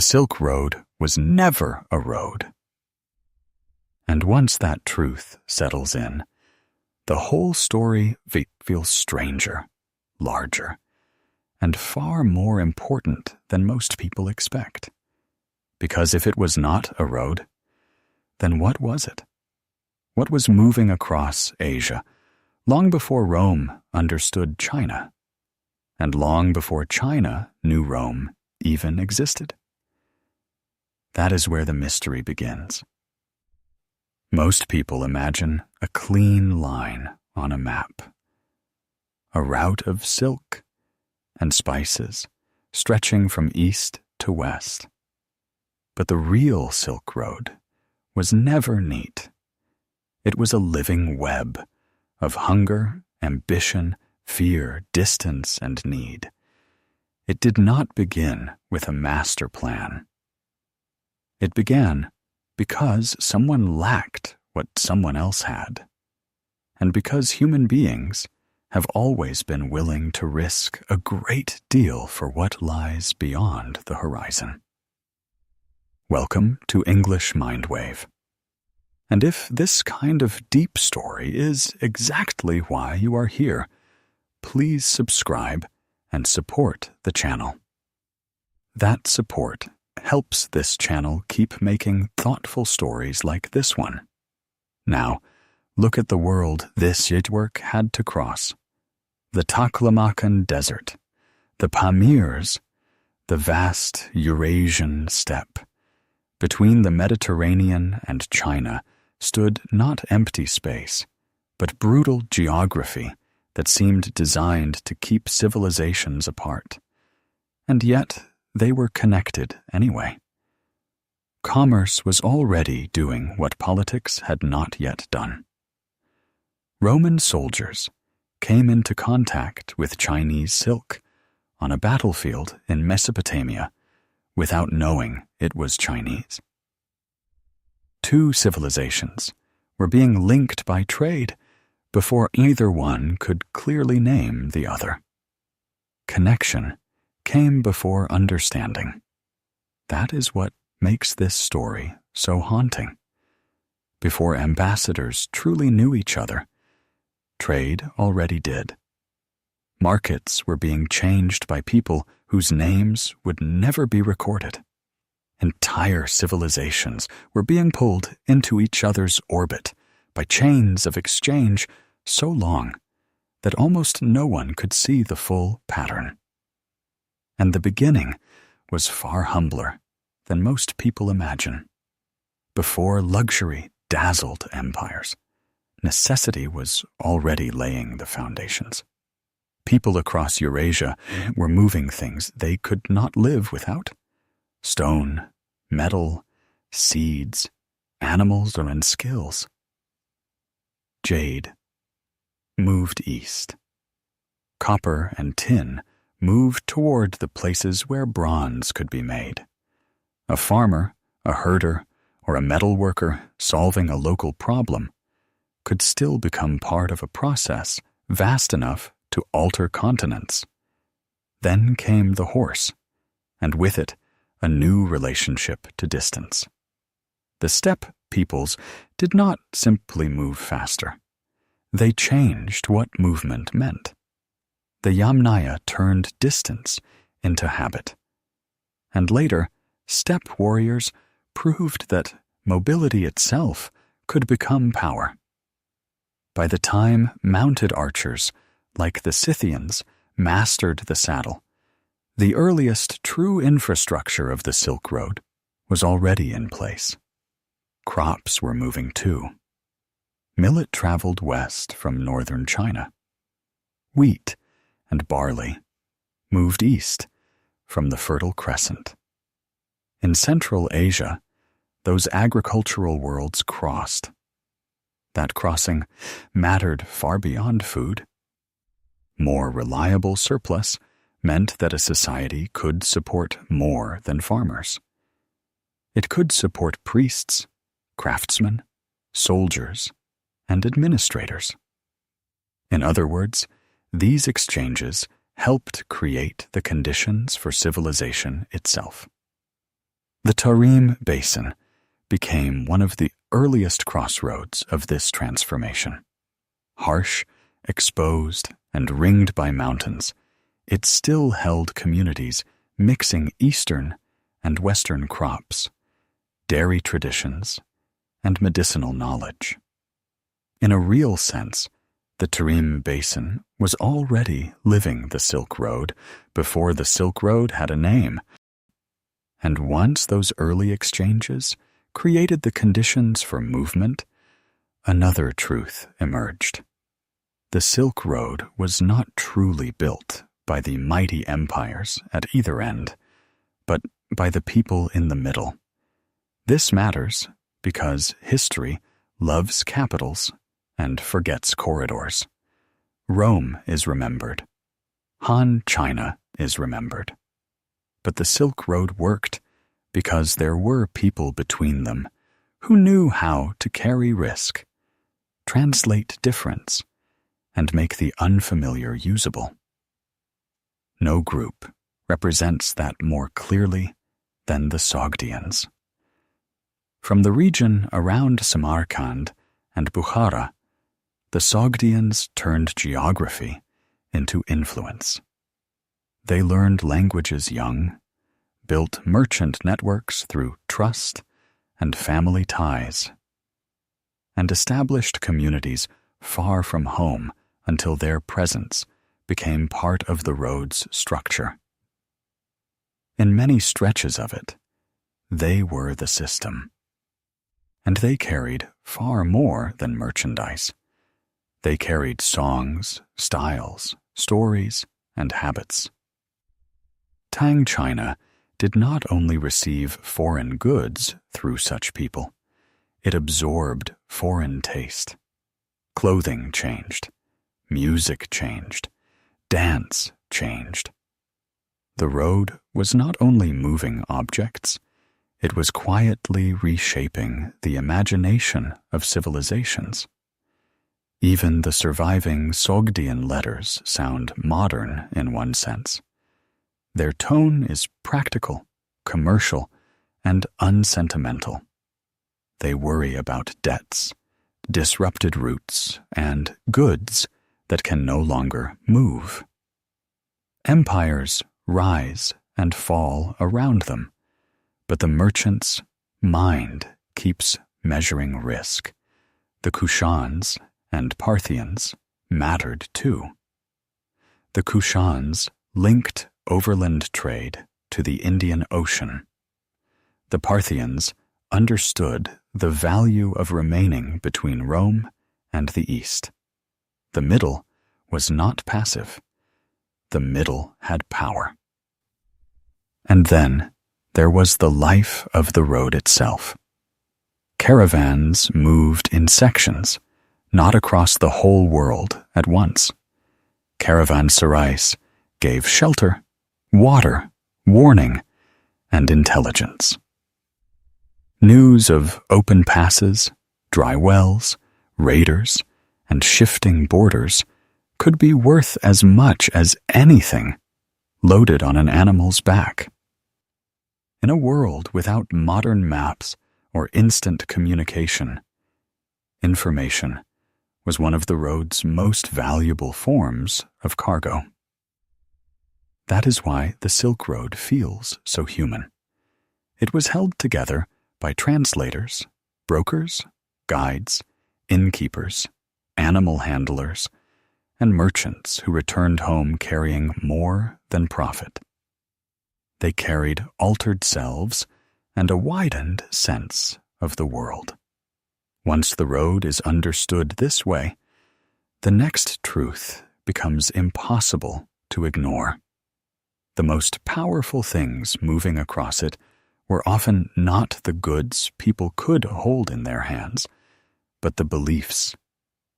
Silk Road was never a road. And once that truth settles in, the whole story feels stranger, larger, and far more important than most people expect. Because if it was not a road, then what was it? What was moving across Asia long before Rome understood China, and long before China knew Rome even existed? That is where the mystery begins. Most people imagine a clean line on a map, a route of silk and spices stretching from east to west. But the real Silk Road was never neat. It was a living web of hunger, ambition, fear, distance, and need. It did not begin with a master plan. It began because someone lacked what someone else had, and because human beings have always been willing to risk a great deal for what lies beyond the horizon. Welcome to English Mindwave. And if this kind of deep story is exactly why you are here, please subscribe and support the channel. That support helps this channel keep making thoughtful stories like this one. Now, look at the world this Yidwork had to cross. The Taklamakan Desert, the Pamirs, the vast Eurasian steppe. Between the Mediterranean and China stood not empty space, but brutal geography that seemed designed to keep civilizations apart. And yet, they were connected anyway. Commerce was already doing what politics had not yet done. Roman soldiers came into contact with Chinese silk on a battlefield in Mesopotamia without knowing it was Chinese. Two civilizations were being linked by trade before either one could clearly name the other. Connection came before understanding. That is what makes this story so haunting. Before ambassadors truly knew each other, trade already did. Markets were being changed by people whose names would never be recorded. Entire civilizations were being pulled into each other's orbit by chains of exchange so long that almost no one could see the full pattern. And the beginning was far humbler than most people imagine. Before luxury dazzled empires, necessity was already laying the foundations. People across Eurasia were moving things they could not live without. Stone, metal, seeds, animals, and skills. Jade moved east. Copper and tin moved toward the places where bronze could be made. A farmer, a herder, or a metal worker solving a local problem could still become part of a process vast enough to alter continents. Then came the horse, and with it, a new relationship to distance. The steppe peoples did not simply move faster. They changed what movement meant. The Yamnaya turned distance into habit. And later, steppe warriors proved that mobility itself could become power. By the time mounted archers, like the Scythians, mastered the saddle, the earliest true infrastructure of the Silk Road was already in place. Crops were moving too. Millet traveled west from northern China. Wheat and barley moved east from the Fertile Crescent. In Central Asia, those agricultural worlds crossed. That crossing mattered far beyond food. More reliable surplus meant that a society could support more than farmers. It could support priests, craftsmen, soldiers, and administrators. In other words, these exchanges helped create the conditions for civilization itself. The Tarim Basin became one of the earliest crossroads of this transformation. Harsh, exposed, and ringed by mountains, it still held communities mixing Eastern and Western crops, dairy traditions, and medicinal knowledge. In a real sense, the Tarim Basin was already living the Silk Road before the Silk Road had a name. And once those early exchanges created the conditions for movement, another truth emerged. The Silk Road was not truly built by the mighty empires at either end, but by the people in the middle. This matters because history loves capitals and forgets corridors. Rome is remembered. Han China is remembered. But the Silk Road worked because there were people between them who knew how to carry risk, translate difference, and make the unfamiliar usable. No group represents that more clearly than the Sogdians. From the region around Samarkand and Bukhara, the Sogdians turned geography into influence. They learned languages young, built merchant networks through trust and family ties, and established communities far from home until their presence became part of the road's structure. In many stretches of it, they were the system. And they carried far more than merchandise. They carried songs, styles, stories, and habits. Tang China did not only receive foreign goods through such people, it absorbed foreign taste. Clothing changed, music changed, dance changed. The road was not only moving objects, it was quietly reshaping the imagination of civilizations. Even the surviving Sogdian letters sound modern in one sense. Their tone is practical, commercial, and unsentimental. They worry about debts, disrupted routes, and goods that can no longer move. Empires rise and fall around them, but the merchant's mind keeps measuring risk. The Kushans and Parthians mattered too. The Kushans linked overland trade to the Indian Ocean. The Parthians understood the value of remaining between Rome and the East. The middle was not passive. The middle had power. And then there was the life of the road itself. Caravans moved in sections, not across the whole world at once. Caravanserais gave shelter, water, warning, and intelligence. News of open passes, dry wells, raiders, and shifting borders could be worth as much as anything loaded on an animal's back. In a world without modern maps or instant communication, information was one of the road's most valuable forms of cargo. That is why the Silk Road feels so human. It was held together by translators, brokers, guides, innkeepers, animal handlers, and merchants who returned home carrying more than profit. They carried altered selves and a widened sense of the world. Once the road is understood this way, the next truth becomes impossible to ignore. The most powerful things moving across it were often not the goods people could hold in their hands, but the beliefs,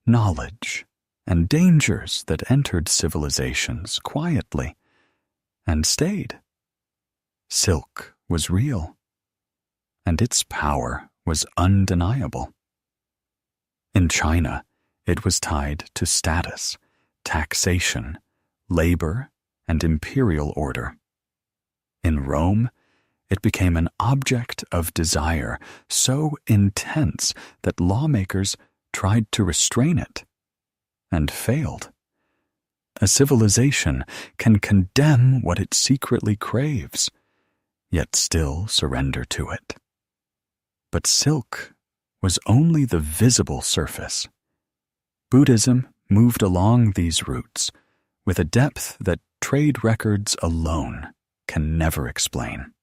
knowledge, and dangers that entered civilizations quietly and stayed. Silk was real, and its power was undeniable. In China, it was tied to status, taxation, labor, and imperial order. In Rome, it became an object of desire so intense that lawmakers tried to restrain it and failed. A civilization can condemn what it secretly craves, yet still surrender to it. But silk was only the visible surface. Buddhism moved along these routes with a depth that trade records alone can never explain.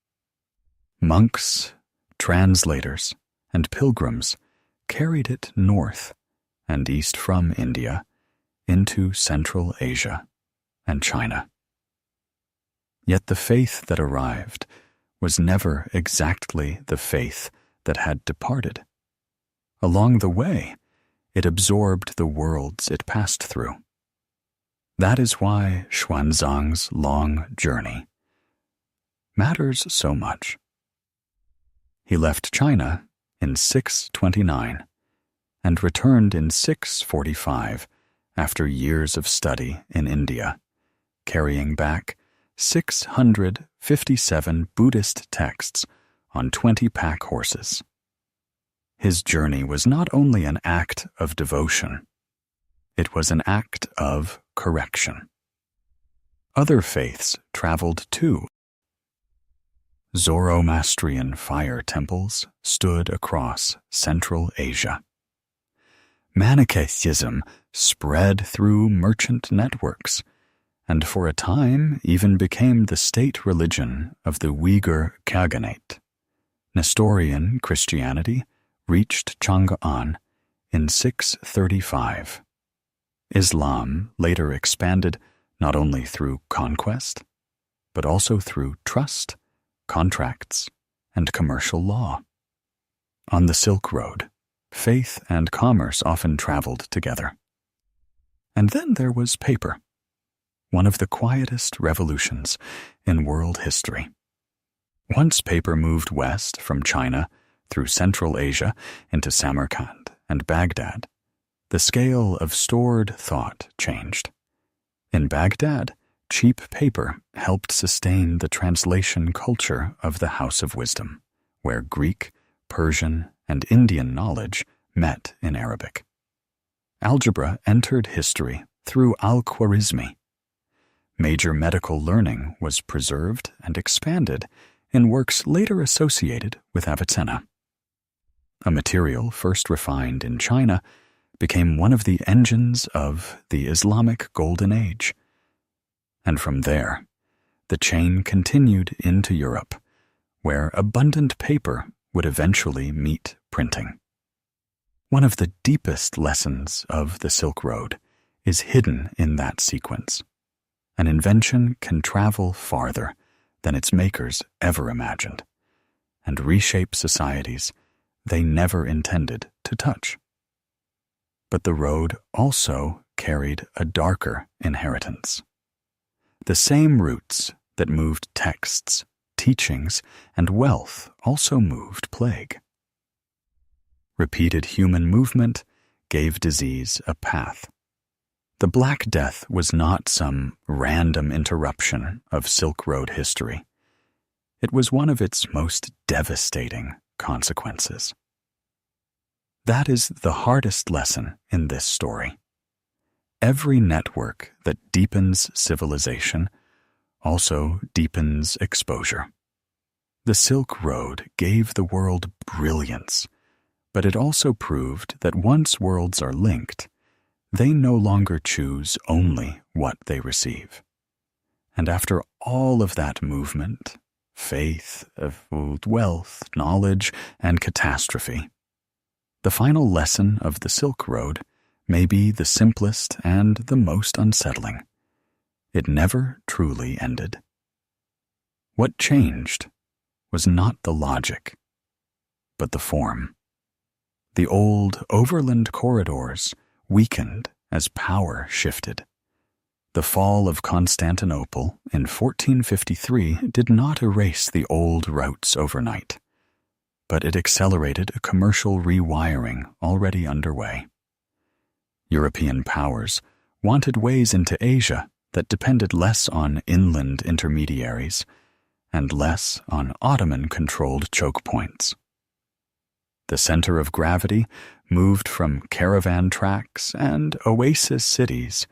Monks, translators, and pilgrims carried it north and east from India into Central Asia and China. Yet the faith that arrived was never exactly the faith that had departed. Along the way, it absorbed the worlds it passed through. That is why Xuanzang's long journey matters so much. He left China in 629 and returned in 645 after years of study in India, carrying back 657 Buddhist texts on 20 pack horses. His journey was not only an act of devotion, it was an act of correction. Other faiths traveled too. Zoroastrian fire temples stood across Central Asia. Manichaeism spread through merchant networks, and for a time even became the state religion of the Uyghur Khaganate. Nestorian Christianity reached Chang'an in 635. Islam later expanded not only through conquest, but also through trust, contracts, and commercial law. On the Silk Road, faith and commerce often traveled together. And then there was paper, one of the quietest revolutions in world history. Once paper moved west from China through Central Asia into Samarkand and Baghdad, the scale of stored thought changed. In Baghdad, cheap paper helped sustain the translation culture of the House of Wisdom, where Greek, Persian, and Indian knowledge met in Arabic. Algebra entered history through al-Khwarizmi. Major medical learning was preserved and expanded in works later associated with Avicenna. A material first refined in China became one of the engines of the Islamic Golden Age. And from there, the chain continued into Europe, where abundant paper would eventually meet printing. One of the deepest lessons of the Silk Road is hidden in that sequence. An invention can travel farther than its makers ever imagined, and reshape societies they never intended to touch. But the road also carried a darker inheritance. The same roots that moved texts, teachings, and wealth also moved plague. Repeated human movement gave disease a path. The Black Death was not some random interruption of Silk Road history. It was one of its most devastating consequences. That is the hardest lesson in this story. Every network that deepens civilization also deepens exposure. The Silk Road gave the world brilliance, but it also proved that once worlds are linked, they no longer choose only what they receive. And after all of that movement, faith, wealth, knowledge, and catastrophe, the final lesson of the Silk Road may be the simplest and the most unsettling. It never truly ended. What changed was not the logic, but the form. The old overland corridors weakened as power shifted. The fall of Constantinople in 1453 did not erase the old routes overnight, but it accelerated a commercial rewiring already underway. European powers wanted ways into Asia that depended less on inland intermediaries and less on Ottoman-controlled choke points. The center of gravity moved from caravan tracks and oasis cities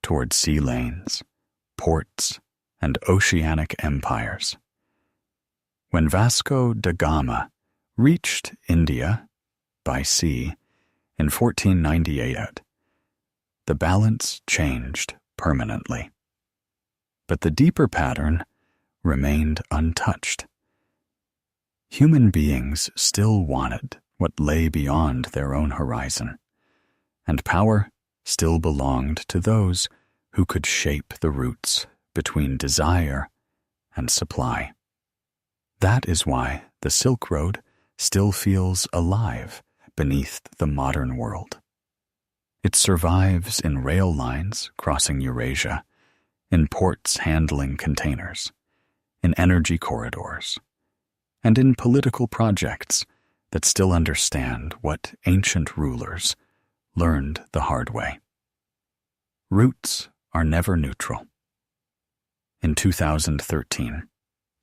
toward sea lanes, ports, and oceanic empires. When Vasco da Gama reached India by sea in 1498, the balance changed permanently. But the deeper pattern remained untouched. Human beings still wanted what lay beyond their own horizon, and power still belonged to those who could shape the routes between desire and supply. That is why the Silk Road still feels alive beneath the modern world. It survives in rail lines crossing Eurasia, in ports handling containers, in energy corridors, and in political projects that still understand what ancient rulers learned the hard way. Routes are never neutral. In 2013,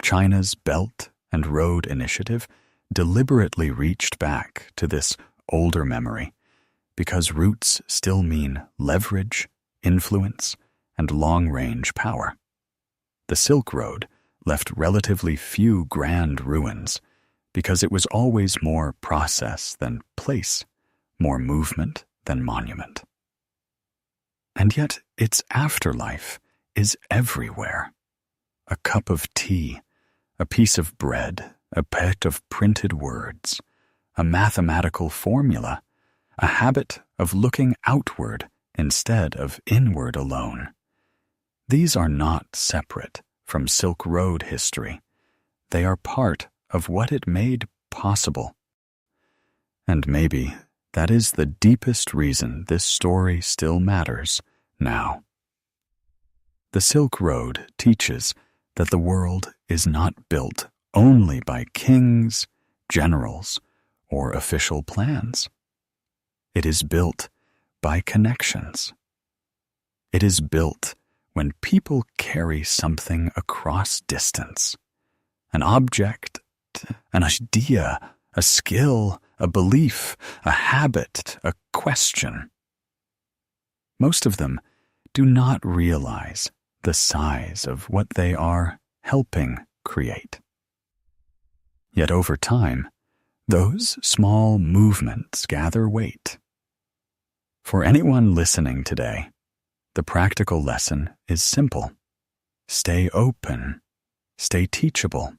China's Belt and Road Initiative deliberately reached back to this older memory because routes still mean leverage, influence, and long-range power. The Silk Road left relatively few grand ruins because it was always more process than place, more movement than monument. And yet its afterlife is everywhere. A cup of tea, a piece of bread, a bit of printed words, a mathematical formula, a habit of looking outward instead of inward alone. These are not separate from Silk Road history. They are part of what it made possible. And maybe that is the deepest reason this story still matters now. The Silk Road teaches that the world is not built only by kings, generals, or official plans. It is built by connections. It is built when people carry something across distance, an object, an idea, a skill, a belief, a habit, a question. Most of them do not realize the size of what they are helping create. Yet over time, those small movements gather weight. For anyone listening today, the practical lesson is simple. Stay open, stay teachable,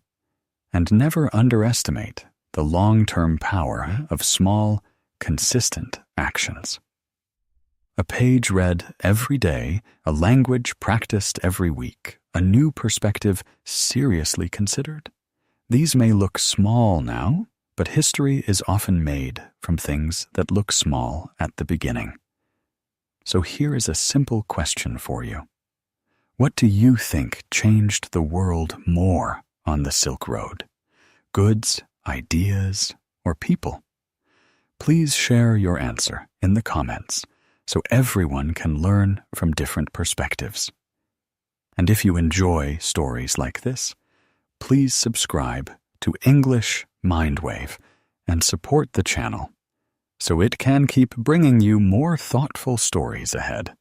and never underestimate the long-term power of small, consistent actions. A page read every day, a language practiced every week, a new perspective seriously considered. These may look small now, but history is often made from things that look small at the beginning. So here is a simple question for you. What do you think changed the world more on the Silk Road? Goods, ideas, or people? Please share your answer in the comments so everyone can learn from different perspectives. And if you enjoy stories like this, please subscribe to English Mindwave and support the channel so it can keep bringing you more thoughtful stories ahead.